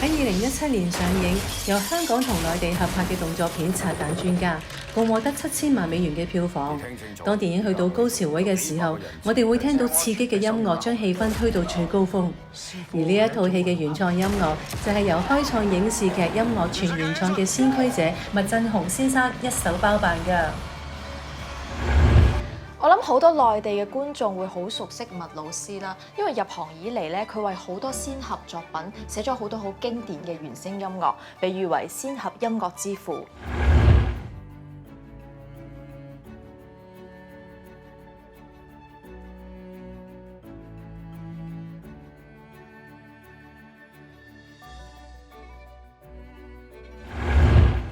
喺2017年上映，由香港同內地合拍嘅動作片《拆彈專家》，共獲得7000萬美元嘅票房。當電影去到高潮位嘅時候，我哋會聽到刺激嘅音樂將氣氛推到最高峰。而呢一套戲嘅原創音樂就係由開創影視劇音樂全原創嘅先驅者麥振鴻先生一手包辦㗎。我諗好多內地嘅觀眾會好熟悉麥老師啦，因為入行以嚟咧，佢為好多仙俠作品寫咗好多好經典嘅原聲音樂，被譽為仙俠音樂之父。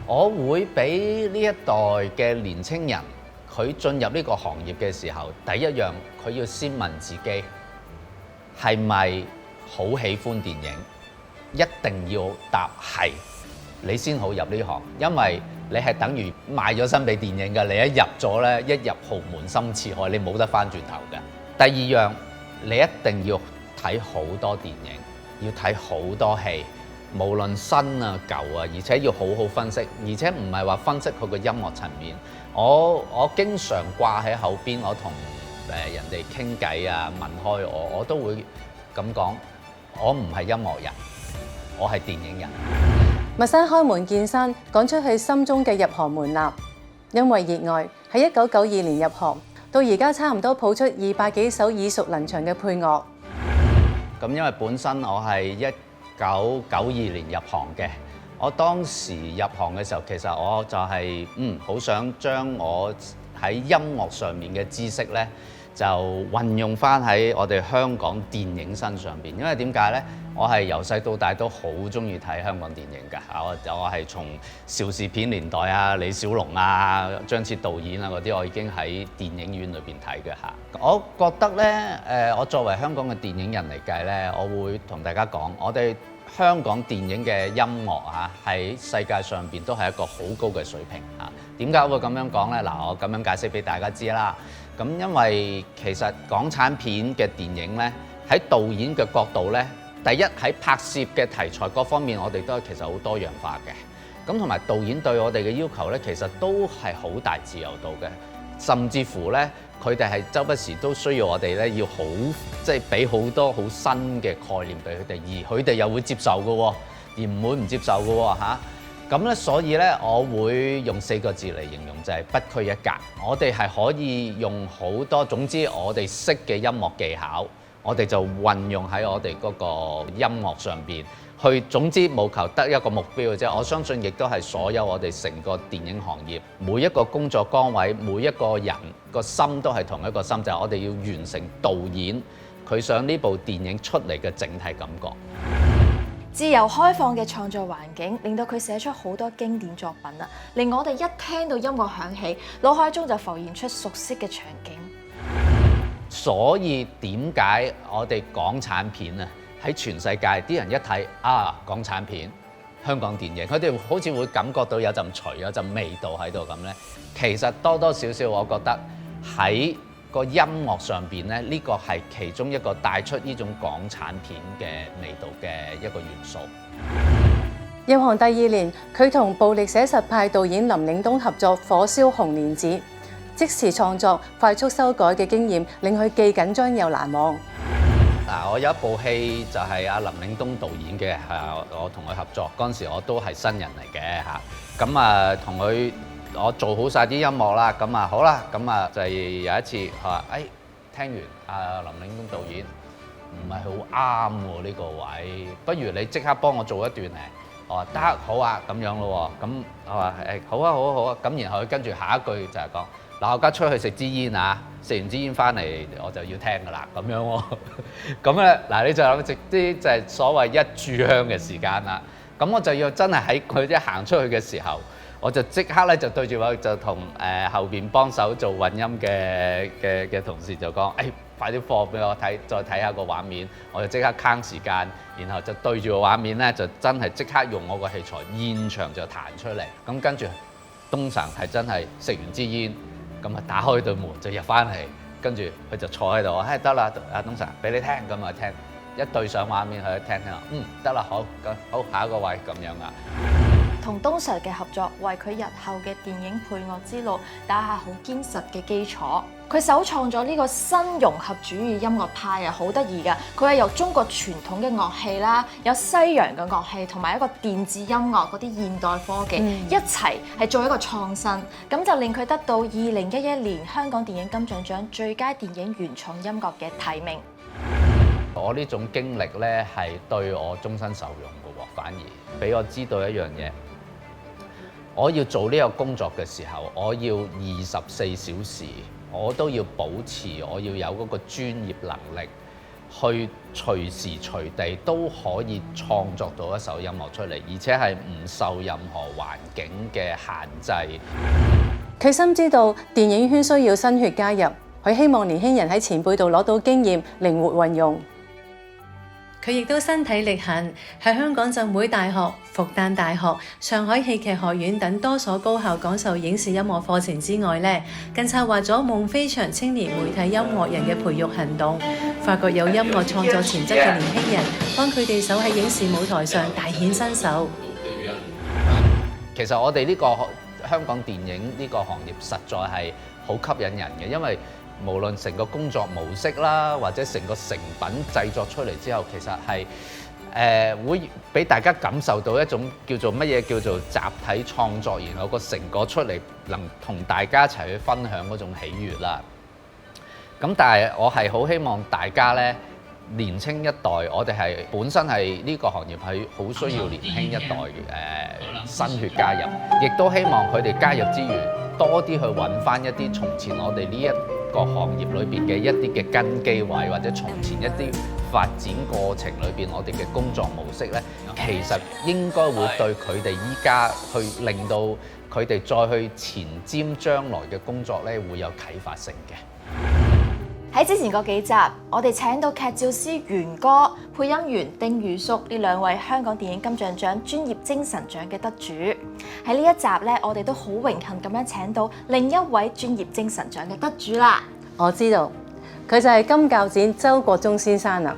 我會俾呢一代嘅年青人，佢進入呢個行業嘅時候，第一樣佢要先問自己係咪好喜歡電影，一定要答係，你先好入呢行，因為你係等於賣咗身俾電影嘅，你一入咗呢，一入豪門深似海，你冇得翻轉頭嘅。第二樣，你一定要睇好多電影，要睇好多戲。無論新啊舊啊，而且要好好分析，而且唔係話分析佢個音樂層面。我經常掛喺後邊，我同人哋傾偈啊，問開我都會咁講，我唔係音樂人，我係電影人。麥生開門見山講出佢心中嘅入行門檻，因為熱愛，喺1992年入行，到而家差唔多譜出200幾首耳熟能詳嘅配樂。咁因為本身我係1992年入行嘅，我當時入行嘅時候，其實我就係好想將我喺音樂上面嘅知識呢，就運用翻喺我哋香港電影身上邊。因為點解呢？我係由細到大都好中意睇香港電影㗎。我係從邵氏片年代啊、李小龍啊、張徹導演啊嗰啲，我已經喺電影院裏邊睇嘅嚇。我覺得呢，我作為香港嘅電影人嚟計呢，我會同大家講，我哋香港電影嘅音樂啊，喺世界上邊都係一個好高嘅水平嚇。點解會咁樣講呢？嗱，我咁樣解釋俾大家知啦。咁因為其實港產片嘅電影呢，喺導演嘅角度呢，第一喺拍攝嘅題材各方面，我哋都其實好多樣化嘅。咁同埋導演對我哋嘅要求呢，其實都係好大自由度嘅，甚至乎呢，佢哋係周不時都需要我哋呢，要好即係俾好多好新嘅概念俾佢哋，而佢哋又會接受嘅喎，而唔會唔接受嘅喎嚇。咁咧，所以咧，我會用4個字嚟形容，就係不拘一格。我哋係可以用好多，總之我哋識嘅音樂技巧，我哋就運用喺我哋嗰個音樂上邊，去總之務求得一個目標嘅啫。我相信亦都係所有我哋成個電影行業每一個工作崗位，每一個人個心都係同一個心，就係我哋要完成導演佢想呢部電影出嚟嘅整體感覺。自由開放嘅創作環境令到佢寫出好多經典作品啦，令我哋一聽到音樂響起，腦海中就浮現出熟悉嘅場景。所以點解我哋港產片啊，喺全世界啲人一睇啊港產片、香港電影，佢哋好似會感覺到有陣除有陣味道喺度咁呢？其實多多少少我覺得喺個音樂上邊咧，呢個係其中一個帶出呢種港產片嘅味道嘅一個元素。入行第2年，佢同暴力寫實派導演林嶺東合作《火燒紅蓮子》，即時創作、快速修改嘅經驗令佢既緊張又難忘。嗱，我有一部戲就係阿林嶺東導演嘅，我同佢合作嗰陣時，我都係新人嚟嘅嚇。咁啊，同佢我做好晒啲音樂啦，咁啊好啦，咁啊就係有一次佢話：聽完阿林嶺東導演唔係好啱喎呢個位，不如你即刻幫我做一段咧。我話得，好啊，咁樣咯喎。咁我話好啊，好啊，好啊。咁然後佢跟住下一句就係講：嗱，我而家出去食支煙啊，食完支煙翻嚟我就要聽㗎啦，咁樣喎。咁咧嗱，你就諗食啲就係所謂一炷香嘅時間啦。咁我就要真係喺佢一行出去嘅時候，我就即刻咧就對住我就同後邊幫手做混音嘅同事就講：快啲放俾我睇，再睇下個畫面。我就即刻慳時間，然後就對住個畫面咧，就真係即刻用我個器材現場就彈出嚟。咁跟住東神係真係食完支煙，咁啊打開對門就入翻嚟，跟住佢就坐喺度，得啦，阿東神俾你聽，咁啊聽。一對上畫面佢聽聽，得啦，好下一個位咁樣啊。同東 Sir 嘅合作，為佢日後嘅電影配樂之路打下好堅實嘅基礎。佢首創咗呢個新融合主義音樂派啊，好得意㗎。佢係由中國傳統嘅樂器啦，有西洋嘅樂器同埋一個電子音樂嗰啲現代科技一齊係做一個創新，咁就令佢得到2011年香港電影金像獎最佳電影原創音樂嘅提名。我呢種經歷咧係對我終身受用嘅喎，反而俾我知道一樣嘢。我要做呢個工作嘅時候，我要24小時，我都要保持，我要有嗰個專業能力，去隨時隨地都可以創作到一首音樂出嚟，而且係唔受任何環境嘅限制。佢深知道電影圈需要新血加入，佢希望年輕人喺前輩度攞到經驗，靈活運用。佢亦都身體力行，喺香港浸會大學、復旦大學、上海戲劇學院等多所高校講授影視音樂課程之外呢，更策劃咗夢飛翔青年媒體音樂人嘅培育行動，發掘有音樂創作潛質嘅年輕人，幫佢哋守喺影視舞台上大顯身手。其實我哋呢個香港電影呢個行業實在係好吸引人嘅，因為無論成個工作模式啦，或者成個成品製作出嚟之後，其實係會俾大家感受到一種叫做乜嘢叫做集體創作，然後個成果出嚟能同大家一齊去分享嗰種喜悅啦。咁但係我係好希望大家呢，年青一代，我哋係本身係呢個行業係好需要年輕一代新血加入，亦都希望佢哋加入之餘，多啲去揾翻一啲從前我哋呢一個行業裏邊嘅一啲嘅根基位，或者從前一啲發展過程裏邊我哋嘅工作模式呢，其實應該會對佢哋依家去令到佢哋再去前瞻將來嘅工作呢，會有啟發性嘅。喺之前嗰幾集，我哋請到劇照師元哥、配音員丁宇叔呢兩位香港電影金像獎專業精神獎嘅得主。喺呢一集咧，我哋都好榮幸咁樣請到另一位專業精神獎嘅得主啦。我知道，佢就係金鉸剪周國宗先生啦。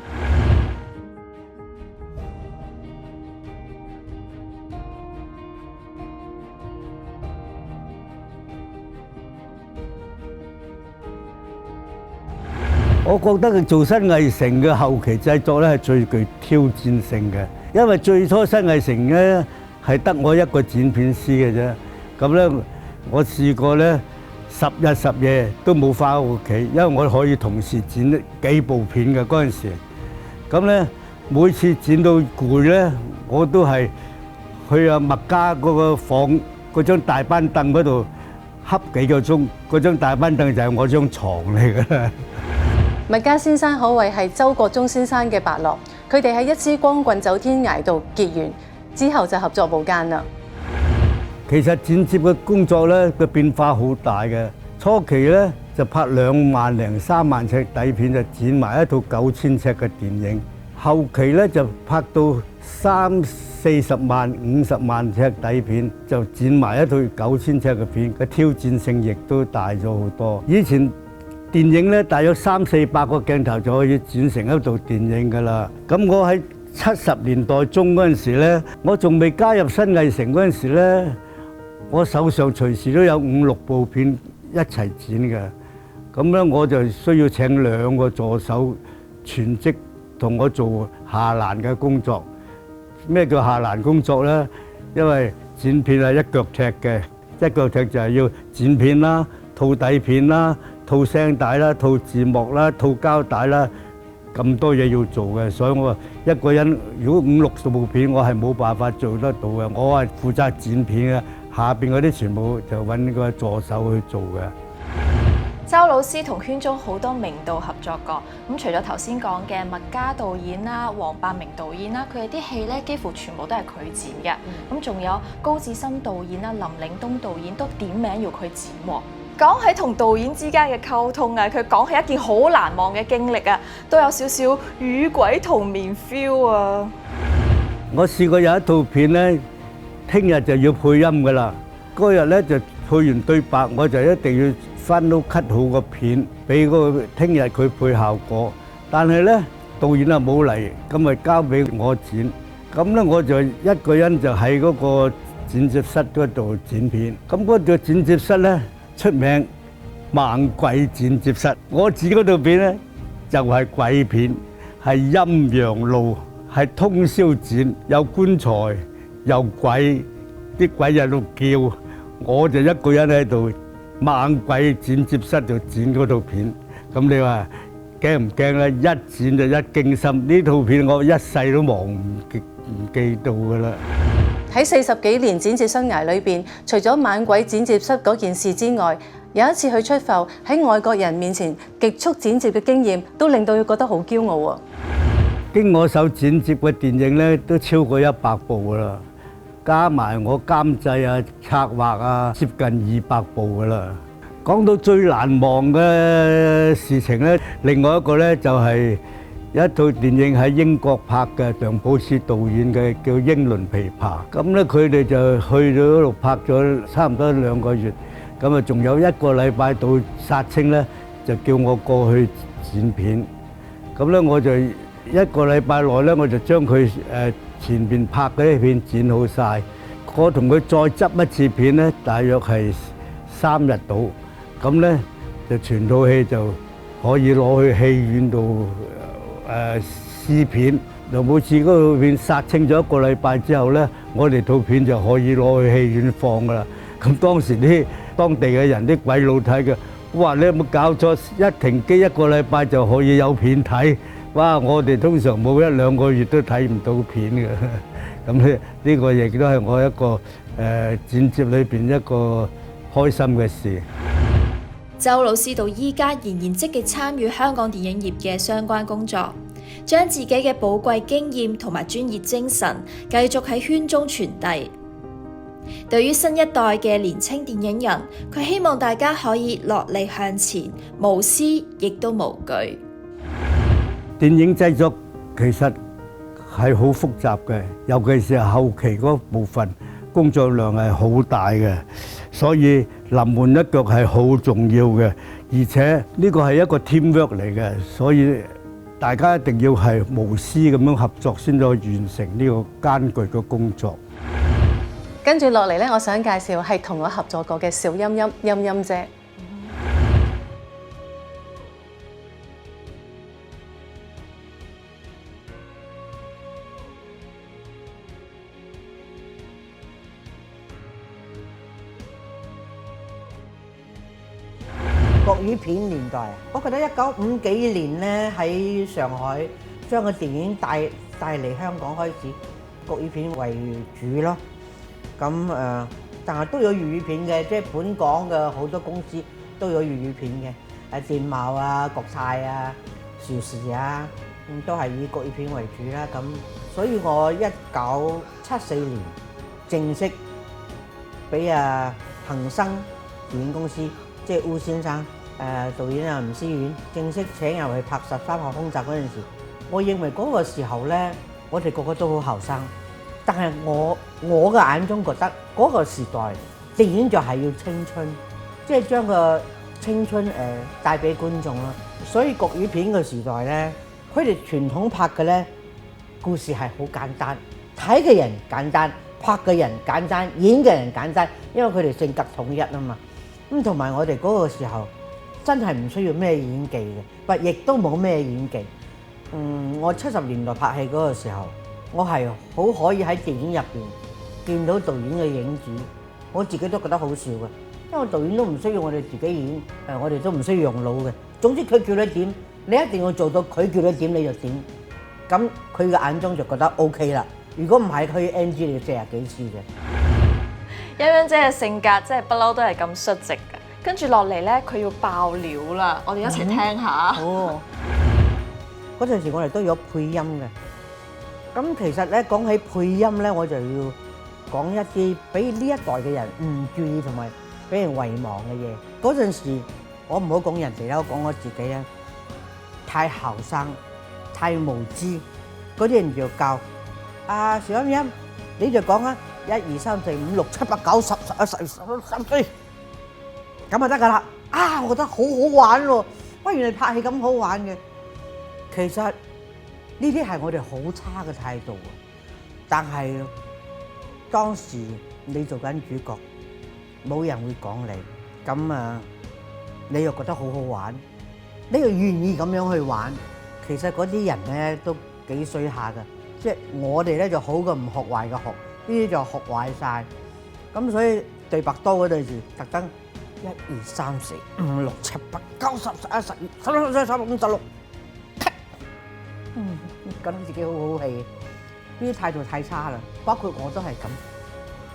我覺得佢做新藝城嘅後期製作咧係最具挑戰性嘅，因為最初新藝城咧係得我一個剪片師嘅啫，咁咧我試過咧10日10夜都冇返屋企，因為我可以同時剪幾部片嘅嗰陣時，咁咧每次剪到攰咧，我都係去阿麥家嗰個房嗰張大班凳嗰度瞌幾個鐘，嗰張大班凳就係我張床嚟嘅啦。麥家先生可謂係周國宗先生嘅伯樂，佢哋喺一支光棍走天涯度結緣，之後就合作無間啦。其實剪接嘅工作咧個變化好大嘅，初期咧就拍2萬零3萬尺底片，就剪埋一套9000尺嘅電影，後期咧就拍到30-40萬、50萬尺底片，就剪埋一套9000尺嘅片，個挑戰性亦都大咗好多。以前電影咧，大約300-400個鏡頭就可以剪成一套電影㗎啦。咁我喺70年代中嗰陣時咧，我仲未加入新藝城嗰陣時咧，我手上隨時都有5-6部片一齊剪嘅。咁咧我就需要請2個助手全職同我做下欄嘅工作。咩叫下欄工作咧？因為剪片係一腳踢嘅，一腳踢就係要剪片啦、套底片啦、套聲帶啦、套字幕啦、套膠帶啦，咁多嘢要做嘅，所以我話一個人如果5-60部片，我係冇辦法做得到嘅。我係負責剪片嘅，下邊嗰啲全部就揾個助手去做嘅。周老師同圈中好多名導合作過，咁除咗頭先講嘅麥家導演啦、黃百鳴導演啦，佢哋啲戲咧幾乎全部都係佢剪嘅。咁仲有高志森導演啦、林嶺東導演都點名要佢剪喎。講起同導演之間嘅溝通啊，佢講起一件好難忘嘅經歷啊，都有少少與鬼同眠 feel 啊！我試過有一套片咧，聽日就要配音噶啦，嗰日咧就配完對白，我就一定要翻屋 cut 好個片，俾嗰個聽日佢配效果。但係咧導演啊冇嚟，咁咪交俾我剪。咁咧我就一個人就喺嗰個剪接室嗰度剪片。咁嗰個剪接室咧出名猛鬼剪接室。我剪嗰套片咧就係鬼片，係陰陽路，係通宵剪，有棺材，有鬼，啲鬼喺度叫，我就一個人喺度猛鬼剪接室度剪嗰套片。咁你話驚唔驚咧？一剪就一驚心，呢套片我一世都忘唔記到噶啦。喺40幾年剪接生涯裏邊，除咗猛鬼剪接室嗰件事之外，有一次去出埠喺外國人面前極速剪接嘅經驗，都令到佢覺得好驕傲喎。經我手剪接嘅電影咧，都超過100部噶啦，加埋我監製啊、策劃啊，接近200部噶啦。講到最難忘嘅事情咧，另外一個咧就係一套電影喺英國拍嘅，梁寶斯導演嘅叫《英倫琵琶》。咁咧佢哋就去咗嗰度拍咗差唔多2個月，咁啊仲有1個禮拜到殺青咧，就叫我過去剪片。咁咧我就1個禮拜內咧，我就將佢前邊拍嗰啲片剪好晒。我同佢再執一次片咧，大約係3日到。咁咧就全套戲就可以攞去戲院度試片。梁寶斯嗰套片殺青咗1個禮拜之後咧，我哋套片就可以攞去戲院放噶啦。咁當時啲當地嘅人啲鬼佬睇嘅，哇！你有冇搞錯？一停機1個禮拜就可以有片睇。哇！我哋通常冇1-2個月都睇唔到片嘅。咁咧呢個亦都係我一個剪接裏邊一個開心嘅事。周老師到依家仍然積極參與香港電影業嘅相關工作，將自己嘅寶貴經驗同埋專業精神繼續喺圈中傳遞。對於新一代嘅年輕電影人，佢希望大家可以落力向前，無私亦都無懼。電影製作其實係好複雜嘅，尤其是係後期嗰部分，工作量係好大嘅，所以臨門一腳係好重要嘅。而且呢個係一個 teamwork 嚟嘅，所以大家一定要係無私咁樣合作，先至可以完成呢個艱巨嘅工作。跟住落嚟咧，我想介紹係同我合作過嘅小陰陰陰陰姐。國語片年代啊，我覺得1950幾年咧喺上海將個電影帶嚟香港開始，國語片為主咯。咁但係都有粵語片嘅，即係本港嘅好多公司都有粵語片嘅，電懋啊、國泰啊、邵氏啊，都係以國語片為主啦。咁所以我1974年正式俾恒生電影公司，即係烏先生導演吳思遠正式請入去拍《15號空襲》嗰陣時，我認為嗰個時候咧，我哋個個都好後生，但係我嘅眼中覺得嗰個時代電影就係要青春，即係將個青春帶俾觀眾啦。所以國語片嘅時代咧，佢哋傳統拍嘅咧故事係好簡單，睇嘅人簡單，拍嘅人簡單，演嘅人簡單，因為佢哋性格統一啊嘛。咁同埋我哋嗰個時候真係唔需要咩演技嘅，亦都冇咩演技。我70年代拍戲嗰個時候，我係好可以喺電影入邊見到導演嘅影子，我自己都覺得好笑嘅，因為導演都唔需要我哋自己演，我哋都唔需要用腦嘅。總之佢叫你點，你一定要做到佢叫你點你就點，咁佢嘅眼中就覺得 OK 啦。如果唔係，佢 NG 你40幾次嘅。陰陰姐嘅性格真係不嬲都係咁率直嘅，跟住落嚟咧，佢要爆料啦，我哋一齊聽下。哦，嗰陣時我哋都有配音嘅，咁其實咧講起配音咧，我就要講一啲俾呢一代嘅人唔注意同埋俾人遺忘嘅嘢。嗰陣時我唔好講人哋啦，我講我自己啊，太後生，太無知，嗰啲人就教小陰陰，你就講啊。1、2、3、4、5、6、7、8、9、10、11、12、13歲，咁就得噶啦！我覺得好好玩喎，原來拍戲咁好玩嘅。其實呢啲係我哋好差嘅態度啊！但係當時你做緊主角，冇人會講你，咁啊，你又覺得好好玩，你又願意咁樣去玩。其實嗰啲人咧都幾衰下㗎，即係我哋咧就好過唔學壞嘅學，呢啲就學壞晒。咁所以對白多嗰對字，特登1、2、3、4、5、6、7、8、9、10、11、12、13、14、15、16，覺得自己好好戲，呢啲態度太差啦。包括我都係咁，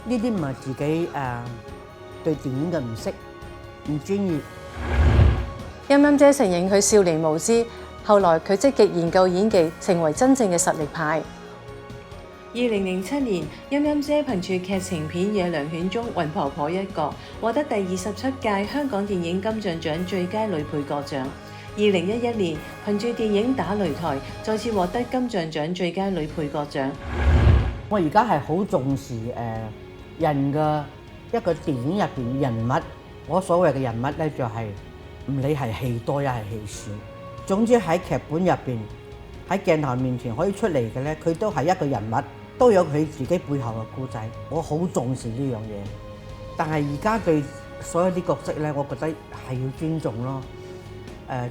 呢啲唔係自己對電影嘅唔識、唔專業。陰陰姐承認佢少年無知，後來佢積極研究演技，成為真正嘅實力派。2007年，陰陰姐憑住劇情片《野良犬》中雲婆婆一角，獲得第27屆香港電影金像獎最佳女配角獎。2011年，憑住電影《打擂台》，再次獲得金像獎最佳女配角獎。我而家係好重視人嘅一個電影入邊人物，我所謂嘅人物咧就係唔理係戲多一係戲少，總之喺劇本入邊喺鏡頭面前可以出嚟嘅咧，佢都係一個人物，都有佢自己背後嘅故仔。我好重視呢樣嘢，但係而家對所有啲角色咧，我覺得係要尊重咯，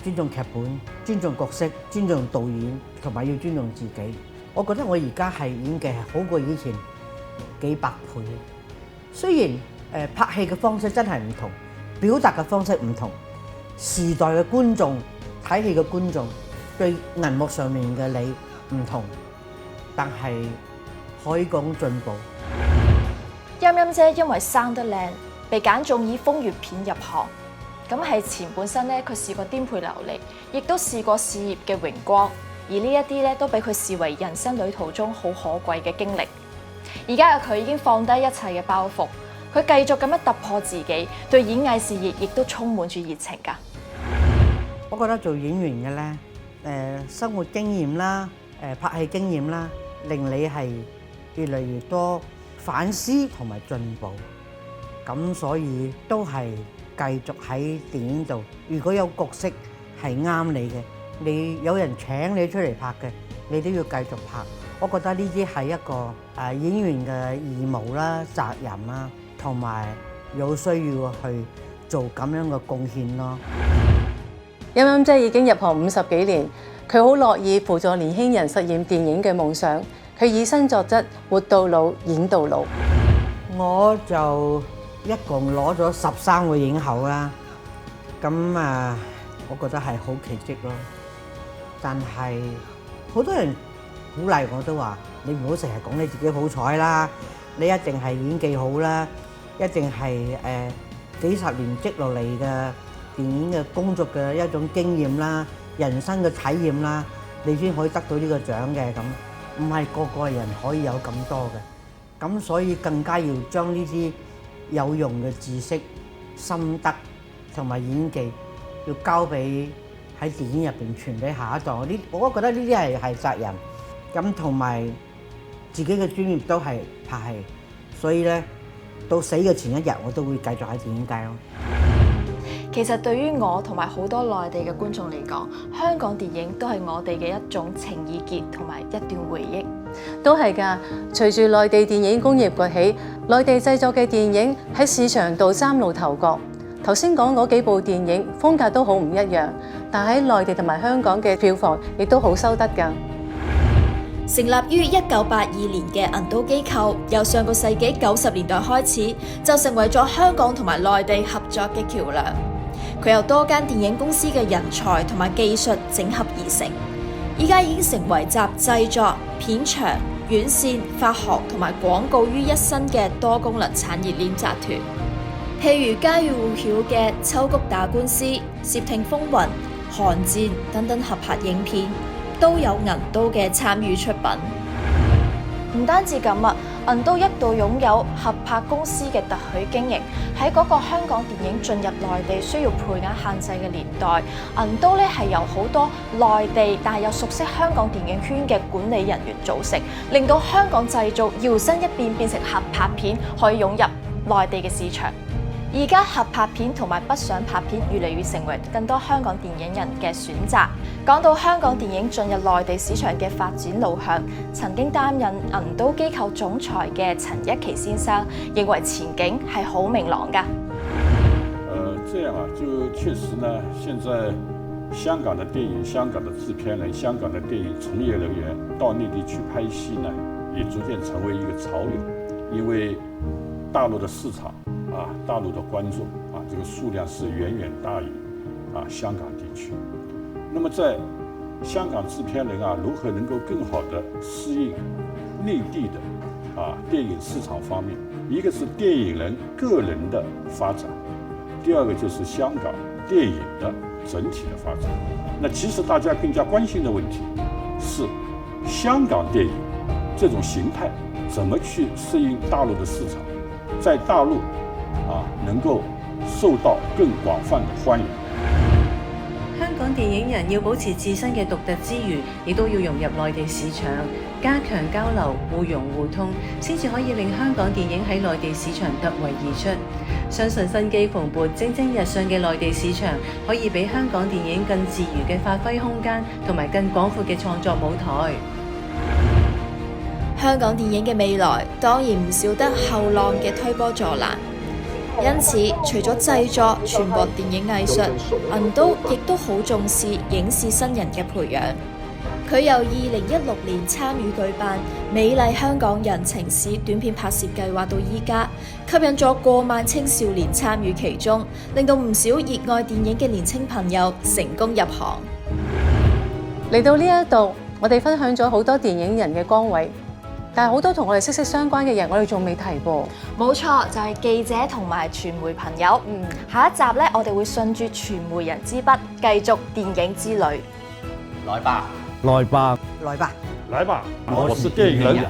尊重劇本、尊重角色、尊重導演，同埋要尊重自己。我覺得我而家係演技係好過以前幾百倍。雖然拍戲嘅方式真係唔同，表達嘅方式唔同，時代嘅觀眾睇戲嘅觀眾對銀幕上面嘅你唔同，但係可以講進步。陰陰姐因為生得靚，被揀中以風月片入行。咁係前半生咧，佢試過顛沛流離，亦都試過事業嘅榮光。而呢一啲咧，都俾佢視為人生旅途中好可貴嘅經歷。而家嘅佢已經放低一切嘅包袱，佢繼續咁樣突破自己，對演藝事業亦都充滿住熱情㗎。我覺得做演員嘅咧，生活經驗啦，拍戲經驗啦，令你係越嚟越多反思同埋進步。咁所以都係繼續喺電影度，如果有角色係啱你嘅，你有人請你出嚟拍嘅，你都要繼續拍。我覺得呢啲係一個演員嘅義務啦、責任啦，同埋有需要去做咁樣嘅貢獻咯。陰陰姐已經入行50幾年，佢好樂意輔助年輕人實現電影嘅夢想。佢以身作則，活到老，演到老。我就一共攞咗13個影后啦，咁我覺得係好奇蹟咯。但係好多人鼓勵我都話：你唔好成日講你自己好彩啦，你一定係演技好啦，一定係幾十年積落嚟嘅電影嘅工作嘅一種經驗啦、人生嘅體驗啦，你先可以得到呢個獎嘅。咁唔係個個人可以有咁多嘅，咁所以更加要將呢啲有用嘅知識、心得同埋演技要交俾喺電影入邊傳俾下一代。我覺得呢啲係責任。咁同埋自己嘅專業都係拍戲，所以咧到死嘅前一日我都會繼續喺電影界咯。其實對於我同埋好多內地嘅觀眾嚟講，香港電影都係我哋嘅一種情意結同埋一段回憶。都係㗎，隨住內地電影工業崛起，內地製作嘅電影喺市場度嶄露頭角。頭先講嗰幾部電影風格都好唔一樣，但喺內地同埋香港嘅票房亦都好收得㗎。成立於1982年嘅銀都機構，由上個世紀90年代開始就成為咗香港同埋內地合作嘅橋梁。佢由多間電影公司嘅人才同埋技術整合而成，依家已經成為集製作、片場、院線、發行同埋廣告於一身嘅多功能產業鏈集團。譬如家喻戶曉嘅《秋菊打官司》、《竊聽風雲》、《寒戰》等等合拍影片，都有銀都嘅參與出品。唔單止咁啊，銀都一度擁有合拍公司嘅特許經營。喺嗰個香港電影進入內地需要配額限制嘅年代，銀都咧係由好多內地但係又熟悉香港電影圈嘅管理人員組成，令到香港製造搖身一變成合拍片，可以湧入內地嘅市場。而家合拍片同埋不想拍片越嚟越成為更多香港電影人嘅選擇。講到香港電影進入內地市場嘅發展路向，曾經擔任銀都機構總裁嘅陳一奇先生認為前景係好明朗㗎。這樣啊，就確實呢，現在香港的電影、香港的製片人、香港的電影從業人員到內地去拍戲呢，也逐漸成為一個潮流。因為大陸的市場啊，大陸的觀眾啊，這個數量是遠遠大於香港地區。那麼在香港製片人啊，如何能夠更好地適應內地的電影市場方面，一個是電影人個人的發展，第二個就是香港電影的整體的發展。那其實大家更加關心的問題是，香港電影這種形態怎麼去適應大陸的市場，在大陸能夠受到更廣泛的歡迎。香港電影人要保持自身嘅獨特之餘，亦都要融入內地市場，加強交流、互融互通，先至可以令香港電影喺內地市場突圍而出。相信生機蓬勃、蒸蒸日上嘅內地市場，可以俾香港電影更自如嘅發揮空間，同埋更廣闊嘅創作舞台。香港電影嘅未來當然唔少得後浪嘅推波助瀾。因此，除咗製作、傳播電影藝術，銀都亦都好重視影視新人嘅培養。佢由2016年參與舉辦《美麗香港人情史》短片拍攝計劃到依家，吸引咗過萬青少年參與其中，令到唔少熱愛電影嘅年輕朋友成功入行。嚟到呢一度，我哋分享咗好多電影人嘅崗位。但係好多同我哋息息相關嘅人，我哋仲未提過。冇錯，就係記者同埋傳媒朋友。下一集呢，我哋會順住傳媒人之筆，繼續電影之旅。來吧，來吧，來吧，來吧，我是電影人。